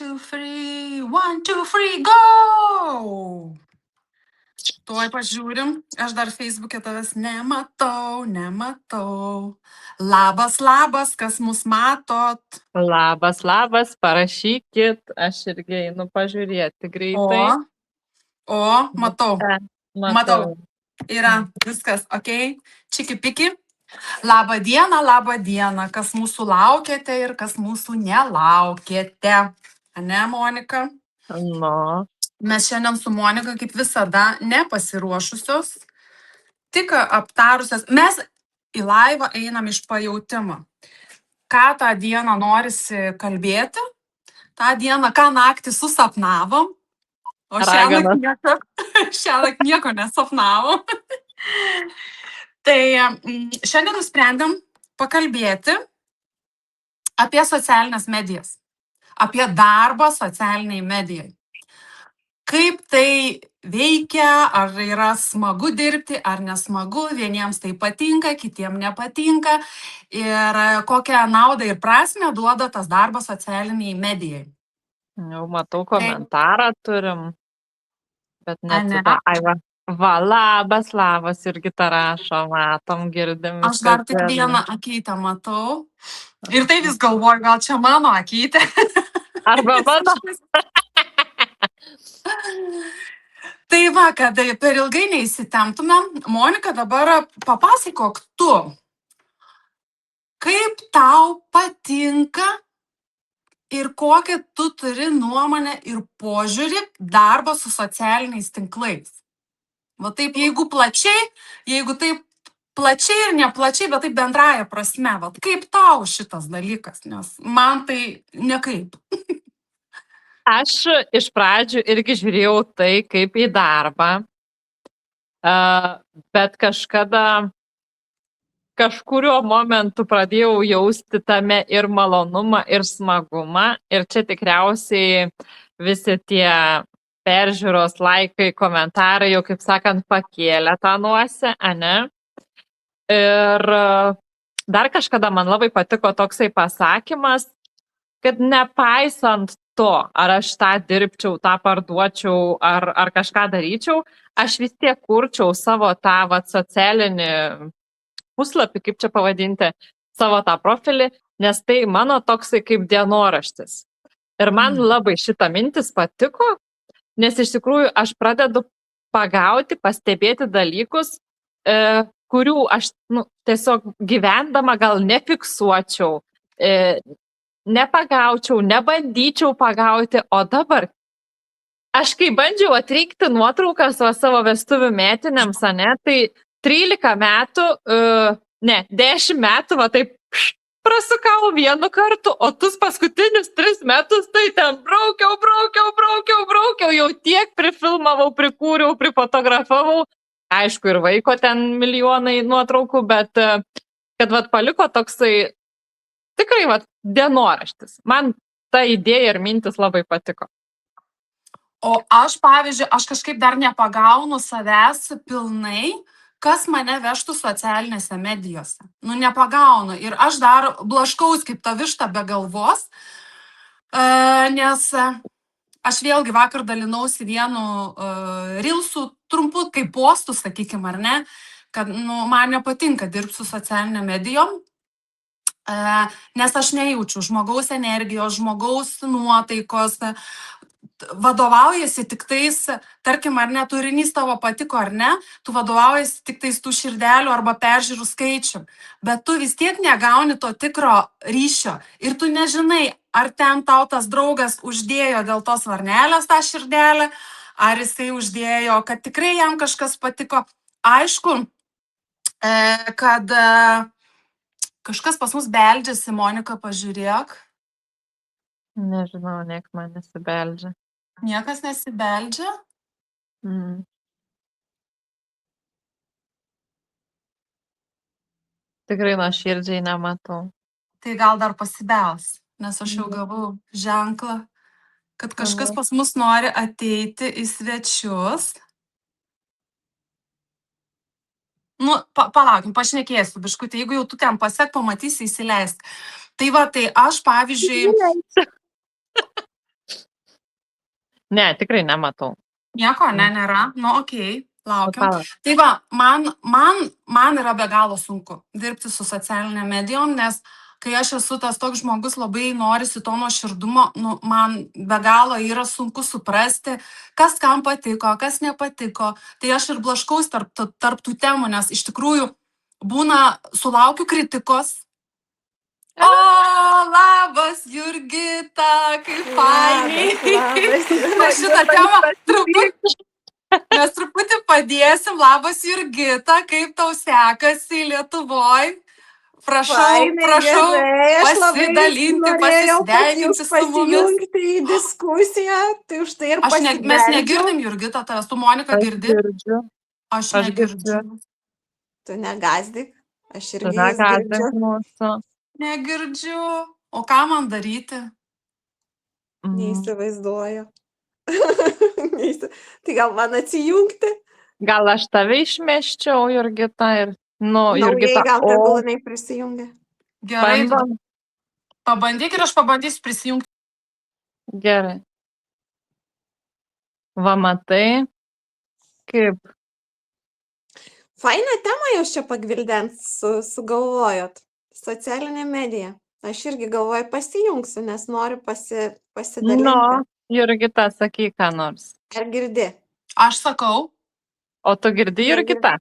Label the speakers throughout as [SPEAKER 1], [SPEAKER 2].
[SPEAKER 1] one, two, three, go! Tuoj pažiūrim, aš dar Facebook'e tavęs nematau. Labas, kas mus matot.
[SPEAKER 2] Labas, parašykit, aš irgi einu pažiūrėti greitai.
[SPEAKER 1] Matau.
[SPEAKER 2] Matau.
[SPEAKER 1] Yra viskas, ok. Čiki-piki. Labą dieną, kas mūsų laukėte ir kas mūsų nelaukėte. Ane, Monika?
[SPEAKER 2] Nu,
[SPEAKER 1] Mes šiandien su Monika, kaip visada, nepasiruošusios, tik aptarusios. Mes į laivą einam iš pajautimo. Ką tą dieną norisi kalbėti, tą dieną, ką naktį susapnavom, o šiąnakt nieko nesapnavom. Tai šiandien nusprendėm pakalbėti apie socialinės medijas, apie darbą socialiniai medijai. Kaip tai veikia, ar yra smagu dirbti, ar nesmagu, vieniems tai patinka, kitiems nepatinka ir kokią naudą ir prasmę duoda tas darbas socialiniai medijai.
[SPEAKER 2] jau matau komentarą turim, bet
[SPEAKER 1] Ane.
[SPEAKER 2] Va, labas, Jurgita rašo, matom, girdim.
[SPEAKER 1] Aš dar tik vieną akytę matau. Ir tai vis galvoju, gal čia mano akytė.
[SPEAKER 2] Arba mano.
[SPEAKER 1] Tai va, kad per ilgai neįsitemptumėm, Monika, dabar papasakok tu, kaip tau patinka ir kokią tu turi nuomonę ir požiūrį darbo su socialiniais tinklais. Va taip, jeigu taip plačiai ir neplačiai, bet taip bendraja prasme, va kaip tau šitas dalykas, nes man tai nekaip.
[SPEAKER 2] Aš iš pradžių irgi žiūrėjau tai kaip į darbą, bet kažkuriuo momentu pradėjau jausti tame ir malonumą, ir smagumą. Ir čia tikriausiai visi tie peržiūros, laikai, komentarai jau, kaip sakant, pakėlė tą nosį, ane? Ir dar kažkada man labai patiko toksai pasakymas, kad nepaisant to, ar aš tą dirbčiau, tą parduočiau, ar kažką daryčiau, aš vis tiek kurčiau savo tą socialinį puslapį, kaip čia pavadinti, savo tą profilį, nes tai mano toksai kaip dienoraštis. Ir man labai šita mintis patiko, nes iš tikrųjų aš pradedu pagauti, pastebėti dalykus, kurių aš tiesiog gyvendama gal nefiksuočiau, nepagaučiau, nebandyčiau pagauti, o dabar aš kai bandžiau atrinkti nuotraukas savo vestuvių metinėms, ane, tai 13 metų, 10 metų, va taip prasukau vienu kartu, o tus paskutinius 3 metus tai ten braukiau, jau tiek prifilmavau, prikūriau, prifotografavau, aišku, ir vaiko ten milijonai nuotraukų, bet kad vat paliko toksai tikrai vat dienoraštis. Man ta idėja ir mintis labai patiko.
[SPEAKER 1] O aš, pavyzdžiui, aš kažkaip dar nepagaunu savęs pilnai, kas mane vežtų socialinėse medijose. Nepagaunu. Ir aš dar blaškaus kaip ta višta be galvos, nes aš vėlgi vakar dalinausi vienu rilsų trumpu, kaip postų, sakykime, ar ne, kad man nepatinka dirbti su socialinėm medijom, nes aš nejaučiu žmogaus energijos, žmogaus nuotaikos, vadovaujasi tik tais, tarkim, ar ne, turinys tavo patiko ar ne, tu vadovaujasi tik tais tų širdelių arba peržiūrų skaičių, bet tu vis tiek negauni to tikro ryšio ir tu nežinai, ar ten tau tas draugas uždėjo dėl tos varnelės tą širdelę, ar jisai uždėjo, kad tikrai jam kažkas patiko. Aišku, kad kažkas pas mus beldžiasi, Monika, pažiūrėk.
[SPEAKER 2] Nežinau, niek man nesibeldžia.
[SPEAKER 1] Niekas nesibeldžia?
[SPEAKER 2] Tikrai nuoširdžiai nematau.
[SPEAKER 1] Tai gal dar pasibels, nes aš jau gavau ženklą, kad kažkas pas mus nori ateiti į svečius. Palaukim, pašnekėsiu biškutį, jeigu jau tu ten pasek, pamatysi, įsileisk. Tai va, tai aš, pavyzdžiui,
[SPEAKER 2] Ne, tikrai nematau.
[SPEAKER 1] Nieko, ne, nėra. Nu, okei, laukiam.
[SPEAKER 2] Palauk.
[SPEAKER 1] Tai va, man yra be galo sunku dirbti su socialinė medijom, nes kai aš esu tas toks žmogus, labai norisi to nuoširdumo, nu, man be galo yra sunku suprasti, kas kam patiko, kas nepatiko. Tai aš ir blaškaus tarp tų temų, nes iš tikrųjų būna, sulaukiu kritikos. O, labas, Jurgita, kaip fainiai. Mes šitą temą truputį padėsim. Labas, Jurgita, kaip tau sekasi Lietuvoj? Prašau, pasidalinti, pasisveikinti su mumis.
[SPEAKER 3] Pasijungti į diskusiją, tai už tai ir pasibeldžiau.
[SPEAKER 1] Mes negirdim, Jurgita, tavęs, tu Monika girdi?
[SPEAKER 2] Girdžiu.
[SPEAKER 1] Aš negirdžiu.
[SPEAKER 3] Tu negazdik, aš
[SPEAKER 2] Tu
[SPEAKER 3] irgi jas
[SPEAKER 2] negąsdink
[SPEAKER 3] girdžiu.
[SPEAKER 2] mūsų.
[SPEAKER 1] Negirdžiu. O ką man daryti?
[SPEAKER 3] Neįsivaizduoju. Tai gal man atsijungti?
[SPEAKER 2] Gal aš tave išmeščiau, Jurgita, ir,
[SPEAKER 3] Naujai
[SPEAKER 2] Jurgita,
[SPEAKER 3] gal tegul jinai prisijungia.
[SPEAKER 1] Gerai,
[SPEAKER 2] bandom.
[SPEAKER 1] pabandyk ir aš pabandysiu prisijungti.
[SPEAKER 2] Gerai. Va, matai, kaip
[SPEAKER 3] Faina tema jūs čia pagvildent sugalvojot. Socialinė medija. Aš irgi galvoju pasijungsiu, nes noriu pasidalinti.
[SPEAKER 2] Nu, Jurgita, sakyk ką nors.
[SPEAKER 3] Ar girdi?
[SPEAKER 1] Aš sakau,
[SPEAKER 2] O tu girdi, Jurgita?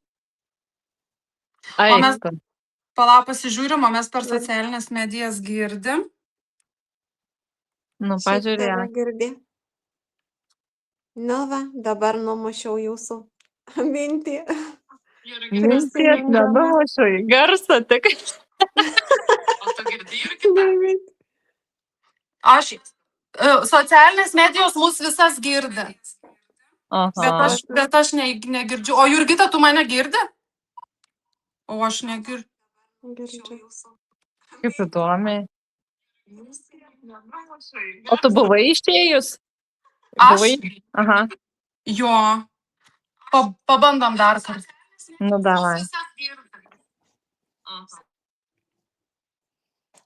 [SPEAKER 1] O mes-
[SPEAKER 2] Eik tu.
[SPEAKER 1] palauk pasižiūrim, o mes per socialinės medijas girdim.
[SPEAKER 2] Nu,
[SPEAKER 3] Šiaip tave
[SPEAKER 2] pažiūrėk.
[SPEAKER 3] girdi. Nu va, dabar numušiau jūsų mintį.
[SPEAKER 2] Minties nenumušiu į garsą, tik.
[SPEAKER 1] O tu girdi, Jurgita? Socialinės medijos mus visas girdi.
[SPEAKER 2] Aha.
[SPEAKER 1] Bet aš negirdžiu. O Jurgita, tu mane girdi? O aš negirdžiu.
[SPEAKER 3] Girdžiu.
[SPEAKER 2] Kaip įdomiai. O tu buvai išėjus?
[SPEAKER 1] Aš?
[SPEAKER 2] Aha.
[SPEAKER 1] Jo. Pabandom dar kartą.
[SPEAKER 2] Nu, davai.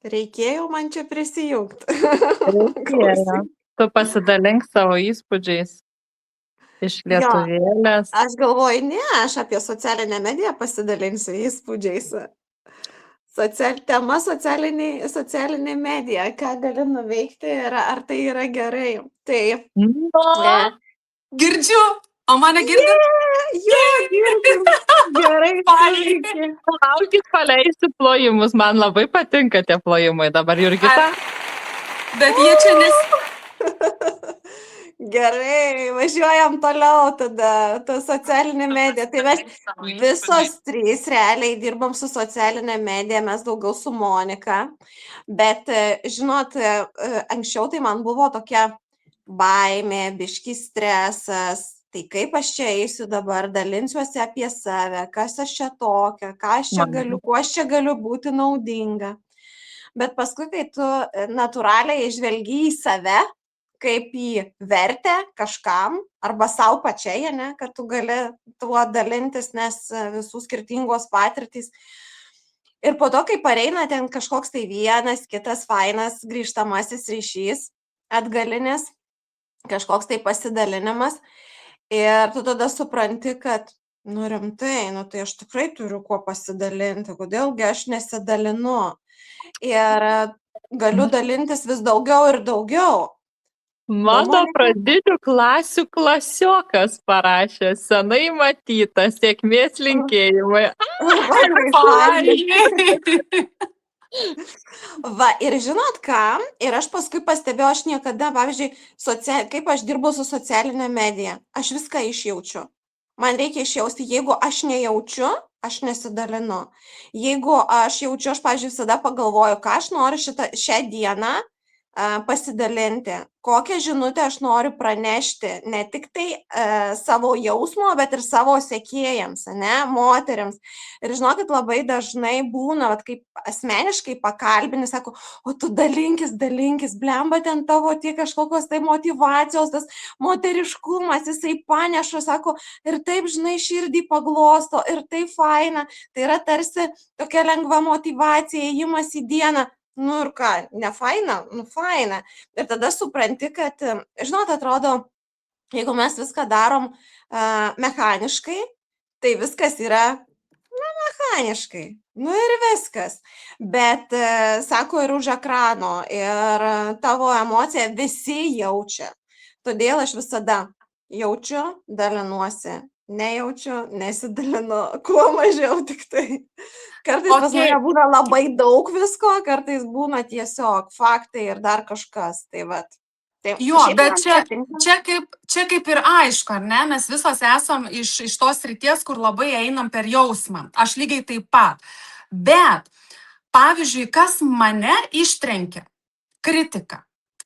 [SPEAKER 3] Reikėjo man čia prisijungti.
[SPEAKER 2] Reikėjo. Tu pasidalink savo įspūdžiais iš lietuvėlės.
[SPEAKER 3] Aš galvoju, ne, aš apie socialinę mediją pasidalinsiu įspūdžiais. Tema socialinė medija, ką gali nuveikti ir ar tai yra gerai. Tai
[SPEAKER 2] Nu,
[SPEAKER 1] Girdžiu. O mane girdi?
[SPEAKER 3] jo, girdim. Gerai,
[SPEAKER 1] Fainai.
[SPEAKER 2] laukit paleisiu plojimus. Man labai patinka tie plojimai dabar, Jurgita.
[SPEAKER 1] Bet jie čia
[SPEAKER 3] Gerai, važiuojam toliau tada, ta socialinė medija. Tai mes visos trys realiai dirbam su socialinė medija, mes daugiau su Monika. Bet, žinot, anksčiau tai man buvo tokia baimė, biški stresas. Tai kaip aš čia eisiu dabar, dalinsiuosi apie save, kas aš čia tokia, ką aš čia galiu, kuo aš čia galiu būti naudinga. Bet paskui, kai tu natūraliai žvelgi į save, kaip į vertę kažkam, arba savo pačiai, ne, kad tu gali tuo dalintis, nes visų skirtingos patirtys. Ir po to, kai pareina ten kažkoks tai vienas, kitas fainas grįžtamasis ryšys, atgalinis, kažkoks tai pasidalinimas, ir tu tada supranti, kad, nu rimtai, nu tai aš tikrai turiu kuo pasidalinti, kodėlgi aš nesidalinu. Ir galiu dalintis vis daugiau ir daugiau.
[SPEAKER 2] Mano pradinių klasių klasiokas parašė, senai matyta, sėkmės linkėjimai.
[SPEAKER 3] Va, ir žinot ką, ir aš paskui pastebėjau, aš niekada, pavyzdžiui, kaip aš dirbu su socialinė medija, aš viską išjaučiu. Man reikia išjausti, jeigu aš nejaučiu, aš nesidalinu. Jeigu aš jaučiu, aš, pavyzdžiui, visada pagalvoju, ką aš noriu šią dieną pasidalinti, kokią žinutę aš noriu pranešti, ne tik tai savo jausmo, bet ir savo sekėjams, ne, moteriams. Ir žinokit, labai dažnai būna, kaip asmeniškai pakalbini, sako, o tu dalinkis, blemba ten tavo tie kažkokios tai motivacijos, tas moteriškumas, jisai paneša, sako, ir taip, žinai, širdį paglosto, ir tai faina, tai yra tarsi tokia lengva motivacija, ėjimas į dieną. Nu ir ką, ne faina? Nu faina. Ir tada supranti, kad, žinot, atrodo, Jeigu mes viską darom mechaniškai, tai viskas yra mechaniškai. Nu ir viskas. Bet, sako, ir už ekrano, ir tavo emociją visi jaučia. Todėl aš visada jaučiu, dalinuosi. Nejaučiu, nesidalinu, kuo mažiau tik tai. Kartais pas
[SPEAKER 1] Okei.
[SPEAKER 3] mane būna labai daug visko, kartais būna tiesiog faktai ir dar kažkas. Tai vat. Tai
[SPEAKER 1] Jo,
[SPEAKER 3] šiaip
[SPEAKER 1] bet
[SPEAKER 3] man
[SPEAKER 1] čia,
[SPEAKER 3] patinka.
[SPEAKER 1] čia kaip ir aišku, ar ne? Mes visos esam iš tos srities, kur labai einam per jausmą. Aš lygiai taip pat. Bet, pavyzdžiui, kas mane ištrenkia? Kritika.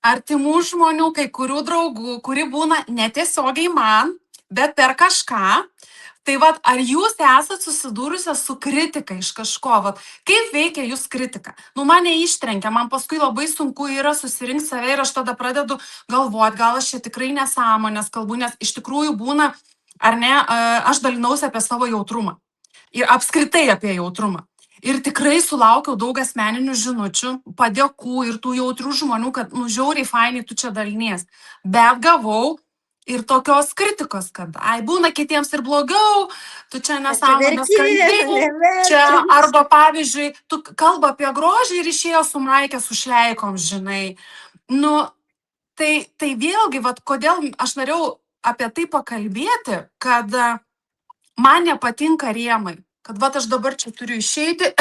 [SPEAKER 1] Artimų žmonių, kai kurių draugų, kuri būna netiesiogiai man, bet per kažką. Tai vat, ar jūs esat susidūrusios su kritika iš kažko? Vat, kaip veikia jūs kritika? Nu, mane ištrenkia, man paskui labai sunku yra susirinkti save ir aš tada pradedu galvoti, gal aš čia tikrai nesąmonės kalbu, nes iš tikrųjų būna, ar ne, aš dalinausi apie savo jautrumą. Ir apskritai apie jautrumą. Ir tikrai sulaukiau daug asmeninių žinučių, padėkų ir tų jautrių žmonių, kad, nu, žiauriai fainai tu čia dalinies. Bet gavau ir tokios kritikos, kad, ai, būna kitiems ir blogiau, tu čia nesąmonės kalbėjai. Čia arba, pavyzdžiui, tu kalba apie grožį ir išėjo su maikė su šleikom, žinai. Nu, tai vėlgi, vat, kodėl aš norėjau apie tai pakalbėti, kad man nepatinka rėmai. Kad vat aš dabar čia turiu išeiti,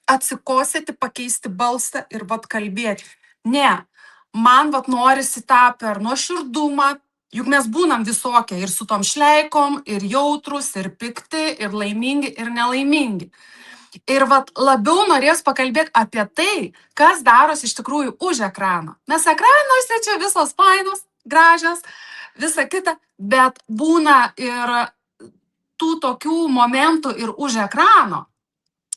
[SPEAKER 1] atsikosėti, pakeisti balsą ir vat kalbėti. Ne, man vat norisi tą per nuoširdumą, juk mes būnam visokie ir su tom šleikom, ir jautrus, ir pikti, ir laimingi, ir nelaimingi. Ir vat labiau norės pakalbėti apie tai, kas darosi iš tikrųjų už ekrano. Nes ekranuose čia visos fainos, gražios, visa kita, bet būna ir tų tokių momentų ir už ekrano.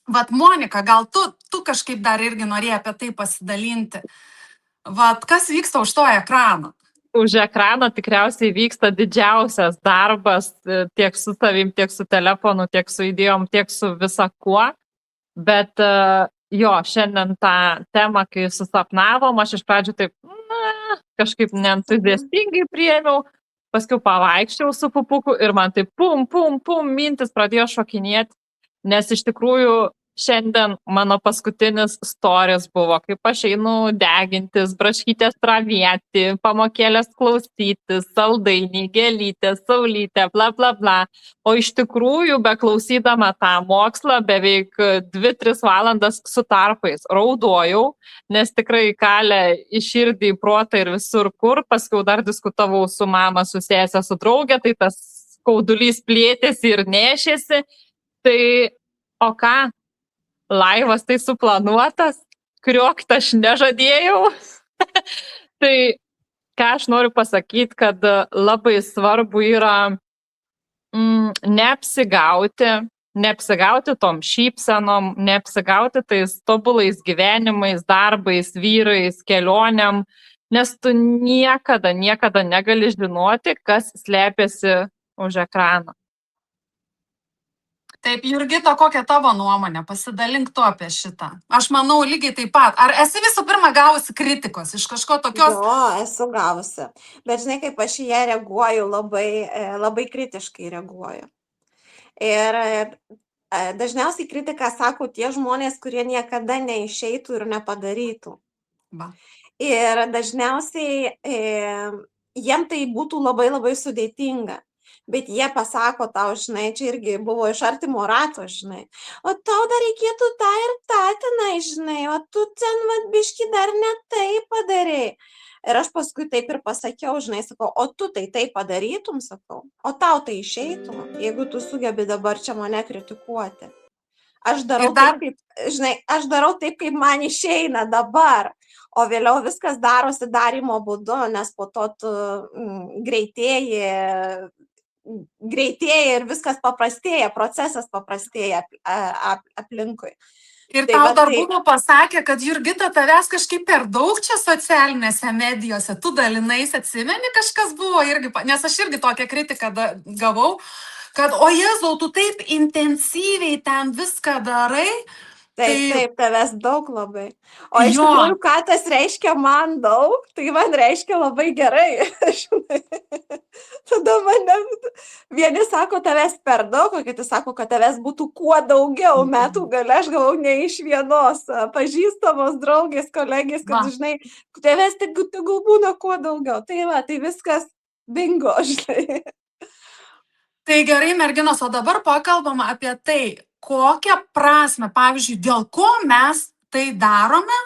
[SPEAKER 1] Vat, Monika, gal tu kažkaip dar irgi norėjai apie tai pasidalinti. Vat, kas vyksta už to ekrano?
[SPEAKER 2] Už ekrano tikriausiai vyksta didžiausias darbas tiek su tavim, tiek su telefonu, tiek su idėjom, tiek su visa kuo. Bet jo, šiandien tą temą, kai susapnavom, aš iš pradžių taip kažkaip neentuziastingai priėmiau, paskui pavaikščiau su pupuku ir man taip pum, mintis pradėjo šokinėti, nes iš tikrųjų šiandien mano paskutinis stories buvo, kaip aš einu degintis, braškytės ravėti, pamokėlės klausytis, saldainį, gėlytės, saulytę, bla bla bla. O iš tikrųjų, beklausydama tą mokslą, beveik 2-3 valandas su tarpais raudojau, nes tikrai kalė į širdį, į protą ir visur kur. Paskui dar diskutavau su mama, su sese, su draugė, tai tas skaudulys plėtėsi ir nešėsi. Tai o ką? Laivas tai suplanuotas, kriokti aš nežadėjau. Tai ką aš noriu pasakyti, kad labai svarbu yra neapsigauti tom šypsenom, neapsigauti tais tobulais gyvenimais, darbais, vyrais, kelioniam, nes tu niekada negali žinoti, kas slepiasi už ekrano.
[SPEAKER 1] Taip, Jurgita, kokia tavo nuomonė? Pasidalink tu apie šitą. Aš manau lygiai taip pat. Ar esi visų pirma gavusi kritikos iš kažko tokios?
[SPEAKER 3] Jo, esu gavusi. Bet žinai, kaip aš į ją reaguoju, labai kritiškai reaguoju. Ir dažniausiai kritiką sako tie žmonės, kurie niekada neišeitų ir nepadarytų.
[SPEAKER 1] Va.
[SPEAKER 3] Ir dažniausiai jiem tai būtų labai sudėtinga. Bet jie pasako tau, žinai, čia irgi buvo iš artimo rato, žinai, o tau dar reikėtų tą ir tą tenai, žinai, o tu ten biški dar ne taip padarei. Ir aš paskui taip ir pasakiau, žinai, sakau, o tu tai padarytum, sakau, o tau tai išeitų, jeigu tu sugebi dabar čia mane kritikuoti. Aš darau taip, kaip man išeina dabar. O vėliau viskas darosi darymo būdu, nes po to tu greitėja ir viskas paprastėja, procesas paprastėja aplinkui.
[SPEAKER 1] Ir tau dar buvo pasakę, kad Jurgita, tavęs kažkaip per daug čia socialinėse medijose, tu dalinais, atsimeni, kažkas buvo irgi, nes aš irgi tokią kritiką gavau, kad o Jėzau, tu taip intensyviai ten viską darai.
[SPEAKER 3] Taip, tavęs daug labai. O iš tikrųjų, ką tas reiškia man daug, tai man reiškia labai gerai. tada mane, vieni sako, tavęs per daug, o kiti sako, kad tavęs būtų kuo daugiau metų gale, aš galvau, ne iš vienos pažįstamos draugės, kolegės, kad,
[SPEAKER 1] Va.
[SPEAKER 3] žinai, tavęs tegul būna kuo daugiau. Tai va, tai viskas bingo, žinai.
[SPEAKER 1] Tai gerai, merginos, o dabar pakalbam apie tai, kokią prasme, pavyzdžiui, dėl ko mes tai darome,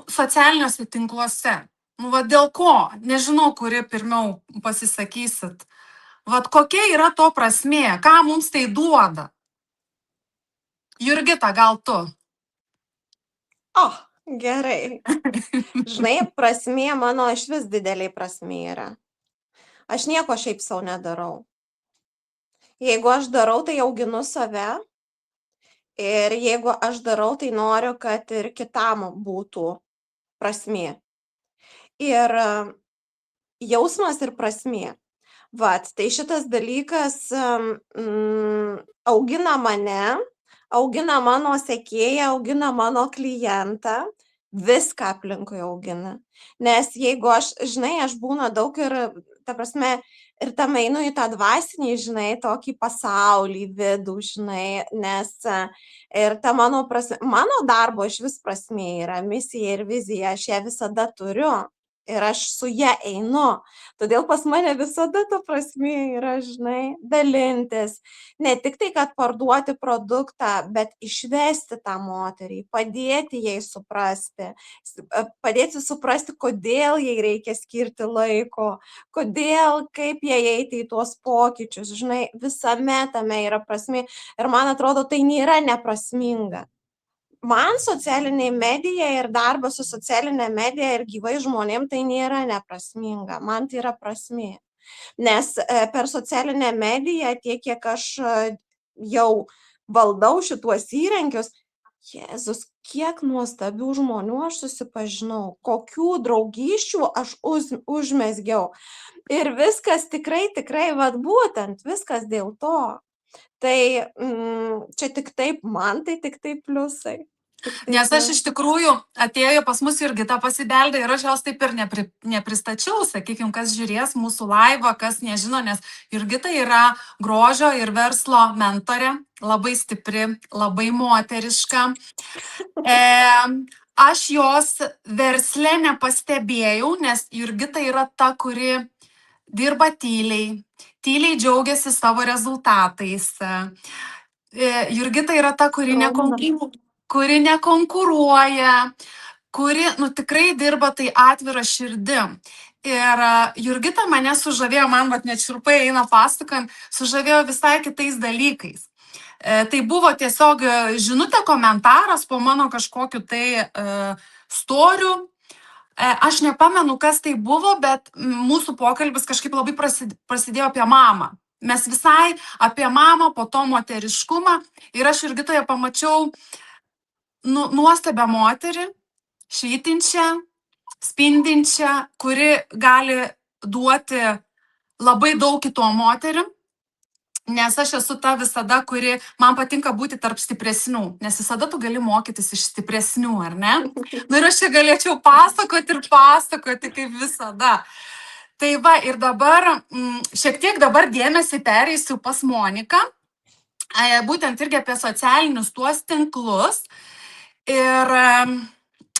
[SPEAKER 1] socialiniuose tinkluose. Va dėl ko? Nežinau, kuri pirmiau pasisakysit. Vat kokia yra to prasmė? Ką mums tai duoda? Jurgita, gal tu?
[SPEAKER 3] O, gerai. Žinai, prasmė mano iš vis dideliai prasmė yra. Aš nieko šiaip savo nedarau. Jeigu aš darau, tai auginu save. Ir jeigu aš darau, tai noriu, kad ir kitam būtų prasmė. Ir jausmas ir prasmė. Vat, tai šitas dalykas augina mane, augina mano sekėją, augina mano klientą, viską aplinkui augina. Nes jeigu aš, žinai, aš būna daug ir, ta prasme, ir tam einu į tą dvasinį, žinai, tokį pasaulį, vidų, žinai, nes ir ta mano darbo iš vis prasmė yra misija ir vizija, aš ją visada turiu. Ir aš su ją einu. Todėl pas mane visada ta prasmė yra, žinai, dalintis. Ne tik tai, kad parduoti produktą, bet išvesti tą moterį, padėti jai suprasti, kodėl jai reikia skirti laiko, kodėl, kaip jai eiti į tuos pokyčius. Žinai, visame tame yra prasmė. Ir man atrodo, tai nėra neprasminga. Man socialinė medija ir darbas su socialinė medija ir gyvai žmonėm tai nėra neprasminga, man tai yra prasmė. Nes per socialinę mediją tiek, kiek aš jau valdau šituos įrankius, Jėzus, kiek nuostabių žmonių aš susipažinau, kokių draugysčių aš užmesgiau. Ir viskas tikrai, vat būtent, viskas dėl to. Tai čia tik taip, man tai tik taip pliusai.
[SPEAKER 1] Nes aš iš tikrųjų atėjo pas mus Jurgita pasibeldė ir aš jos taip ir nepristačiau, sakykime, kas žiūrės mūsų laivą, kas nežino, nes Jurgita yra grožio ir verslo mentorė, labai stipri, labai moteriška. Aš jos versle nepastebėjau, nes Jurgita yra ta, kuri dirba tyliai džiaugiasi savo rezultatais. Jurgita yra ta, kuri nekonkuruoja, kuri tikrai dirba tai atvira širdim. Ir Jurgita mane sužavėjo, man net šiurpai eina pasakojant, sužavėjo visai kitais dalykais. Tai buvo tiesiog žinutė, komentaras po mano kažkokiu tai storiu. Aš nepamenu, kas tai buvo, bet mūsų pokalbis kažkaip labai prasidėjo apie mamą. Mes visai apie mamą, po to moteriškumą. Ir aš Jurgitoje pamačiau nuostabią moterį, švytinčią, spindinčią, kuri gali duoti labai daug kitom moterim, nes aš esu ta visada, kuri man patinka būti tarp stipresnių, nes visada tu gali mokytis iš stipresnių, ar ne? Ir aš čia galėčiau pasakoti kaip visada. Tai va, ir dabar, šiek tiek dabar dėmesį pereisiu pas Moniką, būtent irgi apie socialinius tuos tinklus. Ir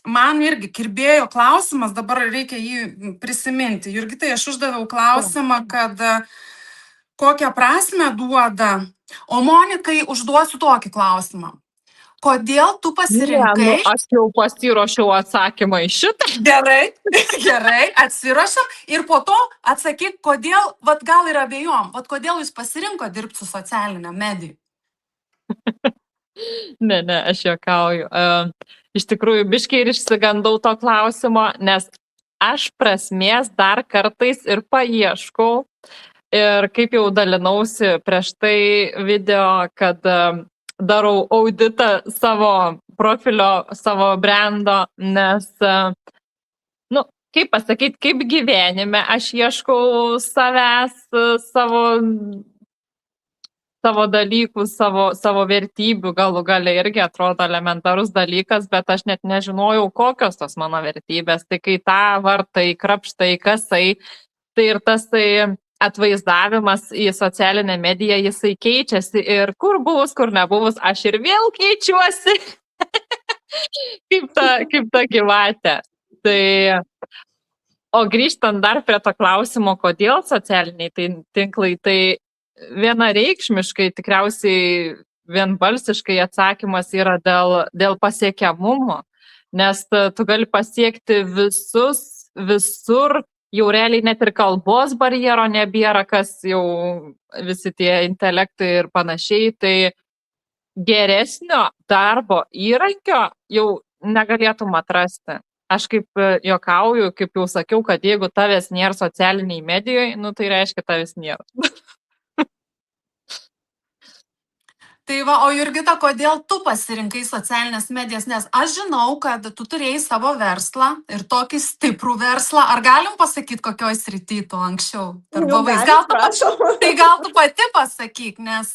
[SPEAKER 1] man irgi kirbėjo klausimas, dabar reikia jį prisiminti. Jurgitai, aš uždaviau klausimą, kad kokią prasmę duoda, o Monikai užduosiu tokį klausimą. Kodėl tu pasirinkai...
[SPEAKER 2] Aš jau pasiruošiau atsakymą į šitą.
[SPEAKER 1] Gerai, atsiruošiam ir po to atsakyk, kodėl, gal ir abejom, kodėl jūs pasirinko dirbti su socialinė medija.
[SPEAKER 2] Ne, aš juokauju. Iš tikrųjų, biškiai ir išsigandau to klausimo, nes aš prasmės dar kartais ir paieškau. Ir kaip jau dalinausi prieš tai video, kad darau auditą savo profilio, savo brando, nes, kaip pasakyti, kaip gyvenime aš ieškau savęs, savo dalykų, savo vertybių, galų gale irgi atrodo elementarus dalykas, bet aš net nežinojau, kokios tos mano vertybės. Tai kai tą vartai, krapštai, kasai, tai ir tasai atvaizdavimas į socialinę mediją, jisai keičiasi ir kur buvus, kur nebuvus, aš ir vėl keičiuosi kaip ta gyvatė. Tai, o grįžtant dar prie to klausimo, kodėl socialiniai tinklai, tai vienareikšmiškai tikriausiai vienbalsiškai atsakymas yra dėl pasiekiamumo, nes tu gali pasiekti visur, jau realiai net ir kalbos barjero nebėra, kas jau visi tie intelektai ir panašiai, tai geresnio darbo įrankio jau negalėtum atrasti. Aš kaip juokauju, kaip jau sakiau, kad jeigu tavęs nėra socialiniai medijoje, nu tai reiškia tavęs nėra.
[SPEAKER 1] Tai va, o Jurgita, kodėl tu pasirinkai socialinės medijas? Nes aš žinau, kad tu turėjai savo verslą ir tokį stiprų verslą. Ar galim pasakyti, kokioj srity tu anksčiau darbavais? Tai gal tu pati pasakyk, nes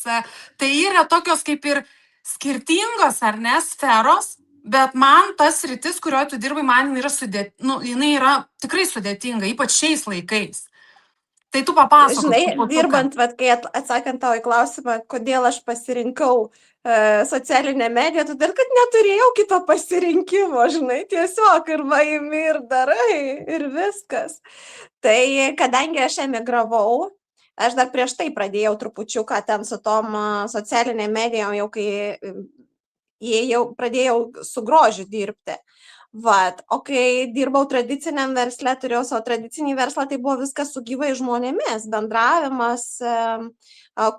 [SPEAKER 1] tai yra tokios kaip ir skirtingos, ar ne, sferos, bet man tas sritis, kurioje tu dirbai, man yra jinai yra tikrai sudėtinga, ypač šiais laikais. Tai tu papasakok.
[SPEAKER 3] Žinai, dirbant, kai atsakant tavo į klausimą, kodėl aš pasirinkau socialinę mediją, todėl, kad neturėjau kito pasirinkimo, žinai, tiesiog ir vaimi ir darai ir viskas. Tai kadangi aš emigravau, aš dar prieš tai pradėjau trupučiuką ten su tom socialinėm medijom, jau kai pradėjau su grožiu dirbti. Vat, o kai dirbau tradiciniam versle, turėjau savo tradicinį verslą, tai buvo viskas su gyvai žmonėmis, bendravimas,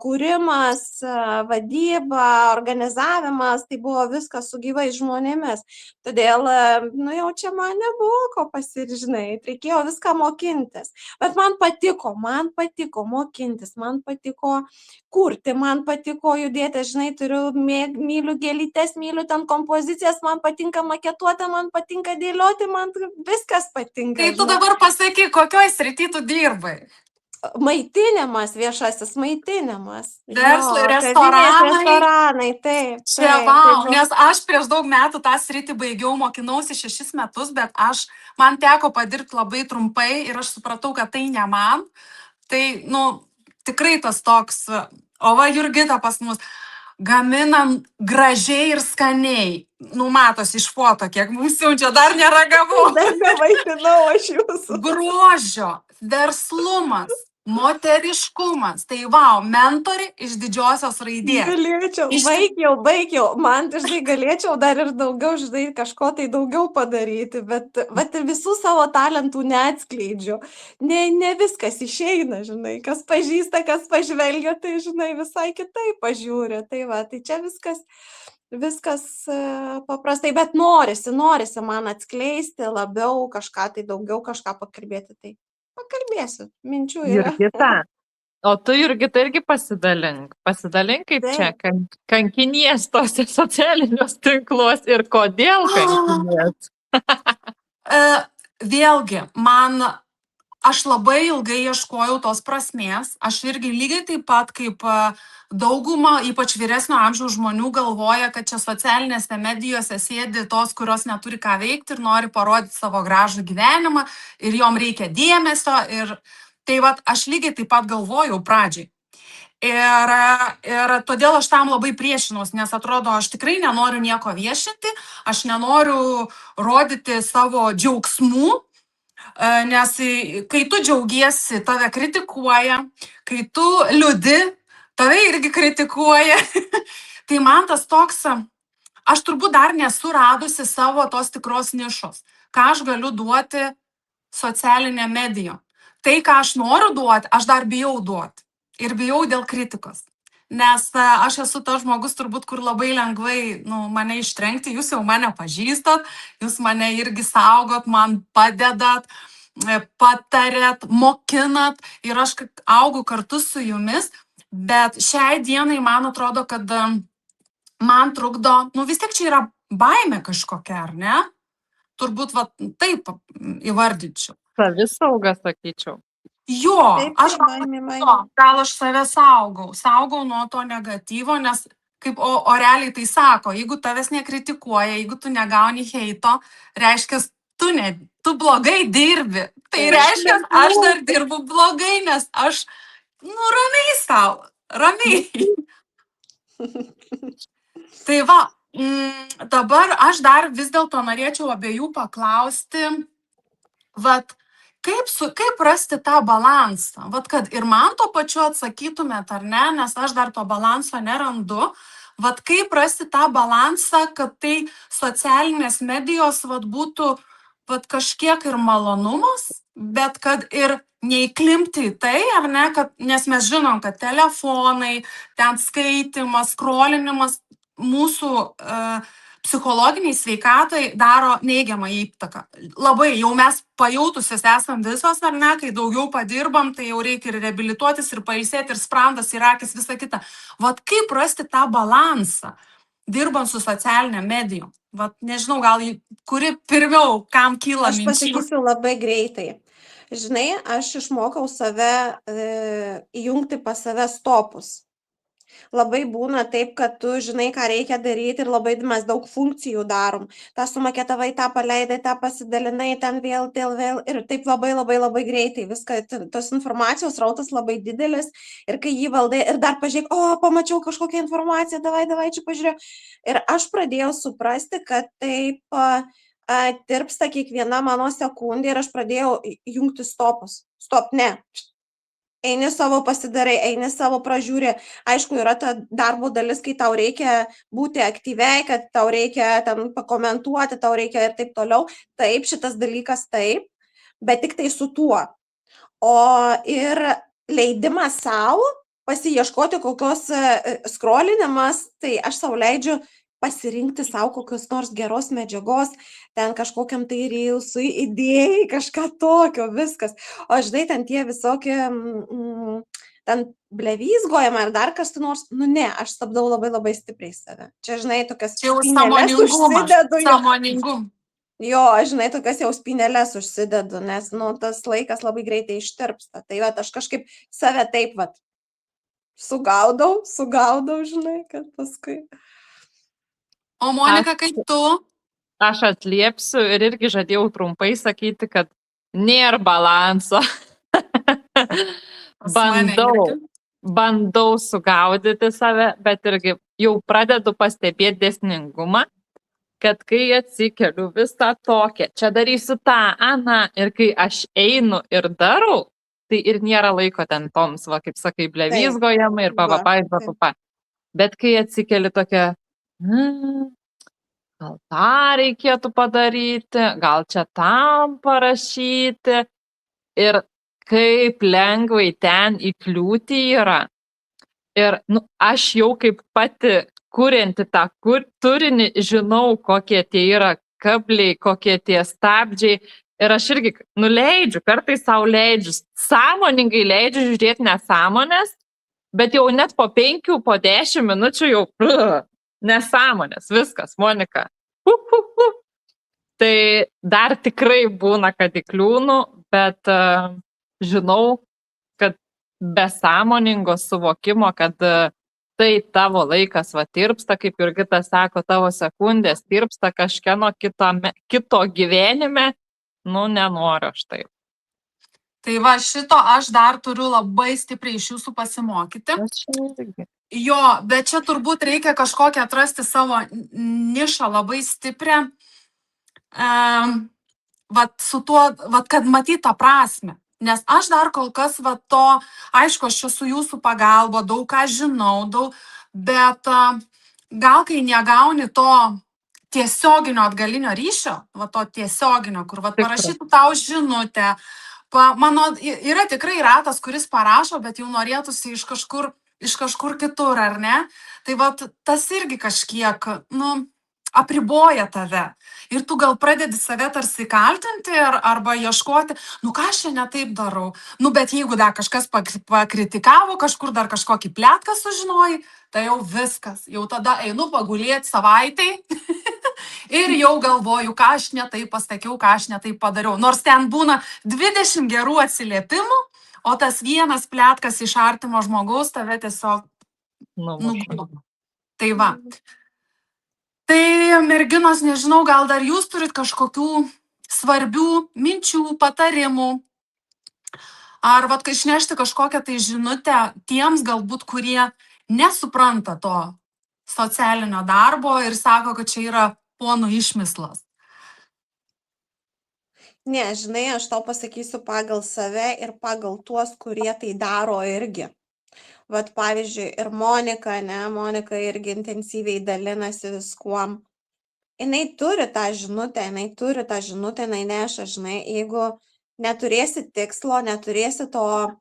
[SPEAKER 3] kūrimas, vadyba, organizavimas, tai buvo viskas su gyvai žmonėmis. Todėl, nu jau čia man nebuvo ko pasižinai, reikėjo viską mokintis. Bet man patiko mokintis, man patiko kurti, man patiko judėti, žinai, myliu gėlytes, myliu ten kompozicijas, man patinka maketuoti, man patinka dėlioti, man viskas patinka.
[SPEAKER 1] Tai tu dabar pasakyk, kokioj srity tu dirbai?
[SPEAKER 3] Maitinimas, viešasis maitinimas.
[SPEAKER 1] Verslai, restoranai.
[SPEAKER 3] Taip.
[SPEAKER 1] Čia, vau, nes aš prieš daug metų tą sritį baigiau, mokinausi 6 metus, bet man teko padirbti labai trumpai ir aš supratau, kad tai ne man. Tai, nu, tikrai tas toks, o va, Jurgita pas mus, gaminam gražiai ir skaniai. Nu, matosi iš foto, kiek mums siunčia, dar neragavau.
[SPEAKER 3] Dar nevaitinau aš jūsų.
[SPEAKER 1] Grožio, verslumas, moteriškumas. Tai vau, mentori iš didžiosios raidės.
[SPEAKER 3] Galėčiau, baigiau. Man, žinai, galėčiau dar ir daugiau, žinai, kažko tai daugiau padaryti, bet ir visų savo talentų neatskleidžiu. Ne viskas išeina, žinai, kas pažįsta, kas pažvelgia, tai, žinai, visai kitaip pažiūrė. Tai va, tai čia viskas paprastai, bet norisi man atskleisti labiau kažką, tai daugiau kažką pakalbėti, tai pakalbėsiu, minčių yra.
[SPEAKER 2] Jurgita, o tu, Jurgita, irgi pasidalink kaip čia, kankinies tose socialinius tinkluos ir kodėl kankinies?
[SPEAKER 1] Vėlgi, aš labai ilgai ieškojau tos prasmės, aš irgi lygiai taip pat kaip dauguma, ypač vyresnio amžiaus žmonių galvoja, kad čia socialinėse medijose sėdi tos, kurios neturi ką veikti ir nori parodyti savo gražų gyvenimą ir jom reikia dėmesio. Ir tai vat, aš lygiai taip pat galvojau pradžiai. Ir todėl aš tam labai priešinausi, nes atrodo, aš tikrai nenoriu nieko viešinti, aš nenoriu rodyti savo džiaugsmų, nes kai tu džiaugiesi, tave kritikuoja, kai tu liūdi, tave irgi kritikuoja. Tai man tas toks, aš turbūt dar nesu radusi savo tos tikros nišos, ką aš galiu duoti socialinė medija. Tai, ką aš noriu duoti, aš dar bijau duoti. Ir bijau dėl kritikos. Nes aš esu tas žmogus turbūt, kur labai lengvai mane ištrenkti, jūs jau mane pažįstat, jūs mane irgi saugot, man padedat, patarėt, mokinat ir aš augu kartu su jumis, bet šiai dienai man atrodo, kad man trukdo, vis tiek čia yra baimė kažkokia, ar ne? Turbūt taip įvardinčiau.
[SPEAKER 2] Savisauga, sakyčiau.
[SPEAKER 1] Jo, gal aš save saugau nuo to negatyvo, nes kaip realiai tai sako, jeigu tavęs nekritikuoja, jeigu tu negauni heito, reiškia, tu blogai dirbi. Tai
[SPEAKER 3] Taip.
[SPEAKER 1] reiškia, aš dar dirbu blogai, nes aš, ramiai sau, ramiai. Tai va, dabar aš dar vis dėlto norėčiau abiejų paklausti, vat, kaip rasti tą balansą? Vat, kad ir man to pačiu atsakytumėt, ar ne, nes aš dar to balanso nerandu. Vat, kaip rasti tą balansą, kad tai socialinės medijos vat, būtų vat, kažkiek ir malonumas, bet kad ir neįklimpti į tai, ar ne, kad, nes mes žinom, kad telefonai, ten skaitimas, skrolinimas mūsų psichologiniai sveikatai daro neigiamą įtaką. Labai, jau mes pajautusios esam visos, ar ne, kai daugiau padirbam, tai jau reikia ir reabilituotis, ir pailsėti, ir sprandas, ir akis, visa kita. Vat kaip rasti tą balansą, dirbant su socialinė medijom? Vat nežinau, gal kuri pirmiau, kam kyla
[SPEAKER 3] Aš
[SPEAKER 1] minčių.
[SPEAKER 3] pasakysiu labai greitai. Žinai, aš išmokau save įjungti pas save stopus. Labai būna taip, kad tu žinai, ką reikia daryti ir labai mes daug funkcijų darom. Ta sumaketavai, tą paleidai, tą pasidalinai, ten vėl ir taip labai greitai viską, tos informacijos rautas labai didelis ir kai jį valdai ir dar pažiūrėk, pamačiau kažkokią informaciją, davai čia pažiūrėjau. Ir aš pradėjau suprasti, kad taip tirpsta kiekviena mano sekundė ir aš pradėjau jungti stopus. Stop, ne. Eini savo pasidarai, eini savo pražiūrė. Aišku, yra ta darbo dalis, kai tau reikia būti aktyviai, kad tau reikia ten pakomentuoti, tau reikia ir taip toliau. Taip, šitas dalykas taip, bet tik tai su tuo. O ir leidimas savo pasiieškoti kokios skrolinimas, tai aš savo leidžiu pasirinkti savo kokios nors geros medžiagos, ten kažkokiam tai reelsui, idėjai, kažką tokio, viskas. O žinai, ten tie visokie, ten blevizgojama ar dar kas nors, ne, aš stabdau labai stipriai save. Čia, žinai, tokias spynelės užsidedu.
[SPEAKER 1] Sąmoningum.
[SPEAKER 3] Jo, aš, žinai, tokias jau spynelės užsidedu, nes, tas laikas labai greitai ištirpsta. Tai va, aš kažkaip save taip, va, sugaudau, žinai, kad paskui.
[SPEAKER 1] O Monika, kaip tu?
[SPEAKER 2] Aš atliepsiu ir irgi žadėjau trumpai sakyti, kad nėra balanso. Bandau sugaudyti save, bet irgi jau pradedu pastebėti dėsningumą, kad kai atsikeliu visą tokią, čia darysiu tą, ir kai aš einu ir darau, tai ir nėra laiko ten toms, va, kaip sakai, blevizgojama ir papapa. Bet kai atsikeli tokia, gal tą reikėtų padaryti, gal čia tam parašyti. Ir kaip lengvai ten įkliūti yra. Ir aš jau kaip pati kurianti tą turinį žinau, kokie tie yra kabliai, kokie tie stabdžiai. Ir aš irgi nuleidžiu, kartais savo leidžiu, sąmoningai leidžiu žiūrėti nesąmonės, bet jau net po 5, po 10 minučių jau nesąmonės, viskas, Monika. Tai dar tikrai būna, kad įkliūnu, bet žinau, kad be sąmoningo suvokimo, kad tai tavo laikas tirpsta, kaip Jurgita sako, tavo sekundės tirpsta kažkieno kito gyvenime, nenoriu aš taip.
[SPEAKER 1] Tai va, šito aš dar turiu labai stipriai iš jūsų pasimokyti. Jo, bet čia turbūt reikia kažkokią atrasti savo nišą labai stiprią, su tuo, kad matyt tą prasme. Nes aš dar kol kas aišku, aš čia su jūsų pagalba, daug ką žinau, bet gal kai negauni to tiesioginio atgalinio ryšio, to tiesioginio, kur parašytų tau žinutę, mano yra tikrai ratas, kuris parašo, bet jau norėtųsi iš kažkur kitur, ar ne? Tai tas irgi kažkiek, apriboja tave. Ir tu gal pradedi save tarsi kaltinti arba ieškoti, ką aš čia netaip darau. Bet jeigu dar kažkas pakritikavo, kažkur dar kažkokį pletką sužinojai, tai jau viskas. Jau tada einu pagulėti savaitai ir jau galvoju, ką aš netaip pasakiau, ką aš netaip padariau. Nors ten būna 20 gerų atsiliepimų, o tas vienas pletkas iš artimo žmogaus tave tiesiog nuguldo. Tai va. Tai merginos, nežinau, gal dar jūs turit kažkokių svarbių minčių, patarimų, ar vat išnešti kažkokią tai žinutę tiems galbūt, kurie nesupranta to socialinio darbo ir sako, kad čia yra ponų išmislas.
[SPEAKER 3] Ne, žinai, aš tau pasakysiu pagal save ir pagal tuos, kurie tai daro irgi. Vat pavyzdžiui, ir Monika, Monika irgi intensyviai dalinasi viskuom. Jinai turi tą žinutę, jinai neša, žinai, jeigu neturėsi tikslo, neturėsi to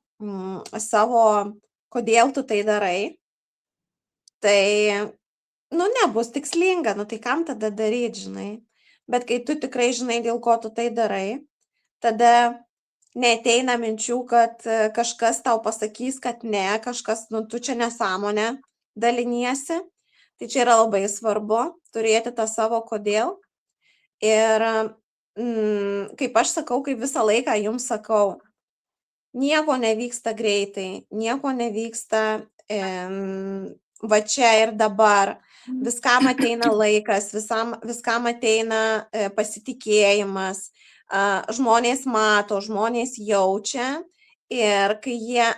[SPEAKER 3] savo, kodėl tu tai darai, tai, nebus tikslinga, tai kam tada daryti, žinai. Bet kai tu tikrai žinai, dėl ko tu tai darai, tada neateina minčių, kad kažkas tau pasakys, kad ne, kažkas, tu čia nesąmonė daliniesi. Tai čia yra labai svarbu turėti tą savo kodėl. Ir kaip aš sakau, kaip visą laiką jums sakau, nieko nevyksta greitai, nieko nevyksta va čia ir dabar. Viskam ateina laikas, viskam ateina pasitikėjimas, žmonės mato, žmonės jaučia ir kai jie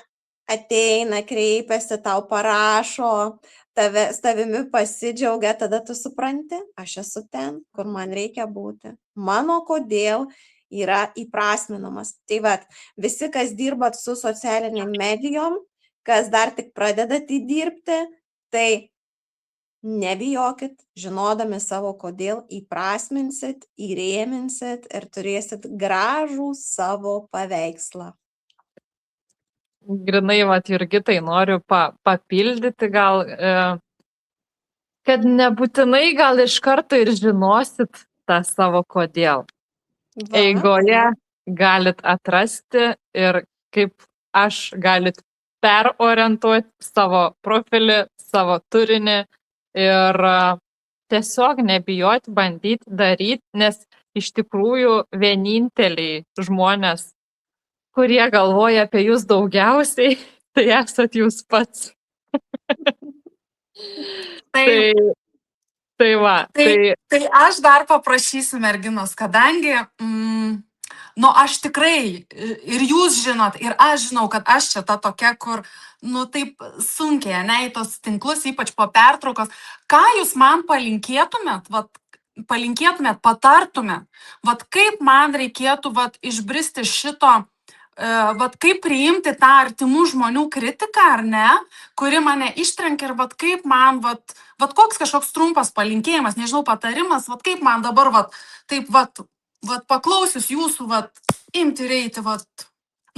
[SPEAKER 3] ateina, kreipiasi, tau parašo, tavimi pasidžiaugia, tada tu supranti, aš esu ten, kur man reikia būti. Mano kodėl yra įprasminamas. Tai vat, visi, kas dirbat su socialiniam medijom, kas dar tik pradedat įdirbti, tai nebijokit, žinodami savo kodėl įprasminsit, įrėminsit ir turėsit gražų savo paveikslą.
[SPEAKER 2] Grinai, Jurgitai, noriu papildyti gal, kad nebūtinai gal iš karto ir žinosit tą savo kodėl. Eigoje galit atrasti ir kaip aš galit perorientuoti savo profilį, savo turinį ir tiesiog nebijoti, bandyti daryti, nes iš tikrųjų vieninteliai žmonės, kurie galvoja apie jūs daugiausiai, tai esat jūs pats. Tai va.
[SPEAKER 1] Tai aš dar paprašysiu merginos, kadangi, aš tikrai, ir jūs žinot, ir aš žinau, kad aš čia ta tokia, kur, taip sunkiai, į tos tinklus, ypač po pertraukos, ką jūs man palinkėtumėt, patartumėt, kaip man reikėtų, išbristi šito, kaip priimti tą artimų žmonių kritiką, ar ne, kuri mane ištrenkia ir kaip man, koks kažkoks trumpas palinkėjimas, nežinau, patarimas, kaip man dabar, taip, paklausius jūsų, imti ir eiti,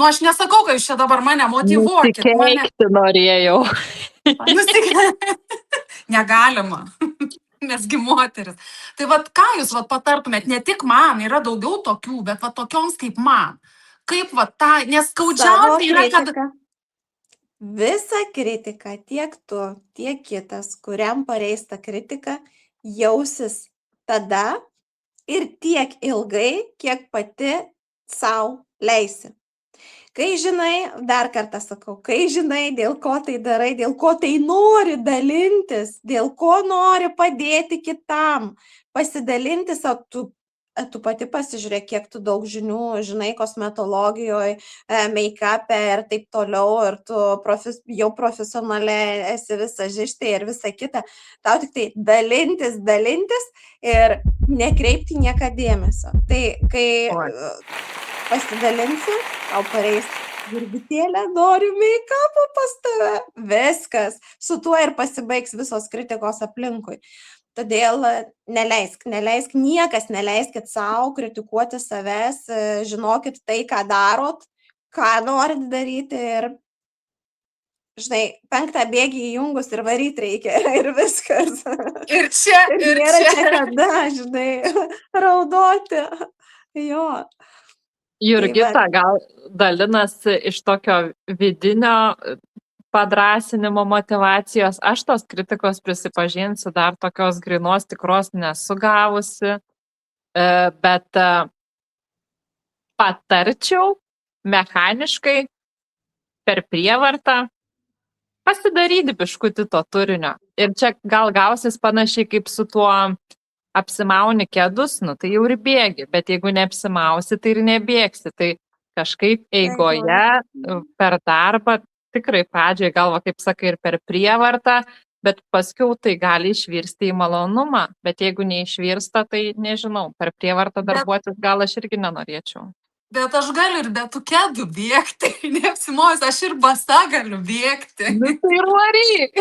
[SPEAKER 1] aš nesakau, kad jūs čia dabar mane motyvuokit.
[SPEAKER 2] Nusikeikti norėjau.
[SPEAKER 1] Negalima, nesgi moteris. Tai ką jūs patartumėt, ne tik man, yra daugiau tokių, bet tokioms kaip man. Kaip tą, nes skaudžiausiai yra, kad...
[SPEAKER 3] Visa kritika, tiek tu, tiek kitas, kuriam pareis ta kritika, jausis tada ir tiek ilgai, kiek pati savo leisi. Kai žinai, dar kartą sakau, kai žinai, dėl ko tai darai, dėl ko tai nori dalintis, dėl ko nori padėti kitam, pasidalinti savo, tu pati pasižiūrėk, kiek tu daug žinių žinai kosmetologijoje, make-up'e ir taip toliau, ir tu jau profesionaliai esi visažistė ir visa kita. Tau tik tai dalintis ir nekreipti niekada dėmesio. Tai kai pasidalinsi, tau pareis: Jurgitėlė, noriu make-up'o pas tave. Viskas. Su tuo ir pasibaigs visos kritikos aplinkui. Todėl neleisk, niekas neleiskit savo kritikuoti savęs, žinokit tai, ką darot, ką norit daryti ir, žinai, 5 bėgį įjungus ir varyti reikia ir viskas.
[SPEAKER 1] Ir čia.
[SPEAKER 3] Nėra kada, žinai, raudoti. Jo.
[SPEAKER 2] Jurgita gal dalinasi iš tokio vidinio padrąsinimo motyvacijos. Aš tos kritikos, prisipažinsiu, dar tokios grynos tikros nesu gavusi, bet patarčiau mechaniškai per prievartą pasidaryti biškutį to turinio. Ir čia gal gausis panašiai kaip su tuo apsimauni kedus, nu, tai jau ir bėgi, bet jeigu neapsimausi, tai ir nebėgsi. Tai kažkaip eigoje per darbą, tikrai pradžioje galva, kaip sakai, ir per prievartą, bet paskiau tai gali išvirsti į malonumą. Bet jeigu neišvirsta, tai nežinau, per prievartą darbuotis gal aš irgi nenorėčiau.
[SPEAKER 1] Bet aš galiu ir be tų kedų bėgti, neapsimojus, aš ir basa galiu bėgti.
[SPEAKER 2] Nu, tai ir varyk.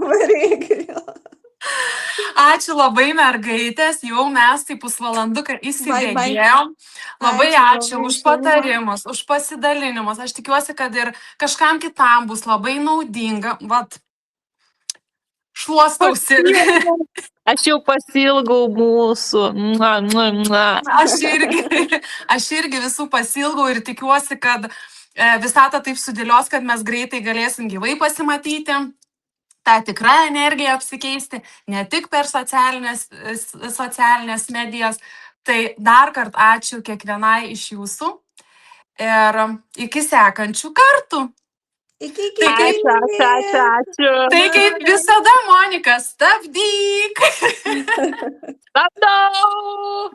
[SPEAKER 3] Varyk.
[SPEAKER 1] Ačiū labai, mergaitės, jau mes tai pusvalanduką įsibėgėjom. Labai
[SPEAKER 3] Ačiū
[SPEAKER 1] ačiū
[SPEAKER 3] labai,
[SPEAKER 1] už patarimus, už pasidalinimus. Aš tikiuosi, kad ir kažkam kitam bus labai naudinga. Vat, šluostausi.
[SPEAKER 2] Aš jau pasilgau mūsų.
[SPEAKER 1] Aš irgi visų pasilgau ir tikiuosi, kad visata taip sudėlios, kad mes greitai galėsim gyvai pasimatyti, tą tikrą energiją apsikeisti, ne tik per socialinės medijas. Tai dar kartą ačiū kiekvienai iš jūsų ir iki sekančių kartų.
[SPEAKER 3] Iki.
[SPEAKER 2] Ačiū.
[SPEAKER 1] Tai kaip visada, Monika, stabdyk.
[SPEAKER 2] Stabdau.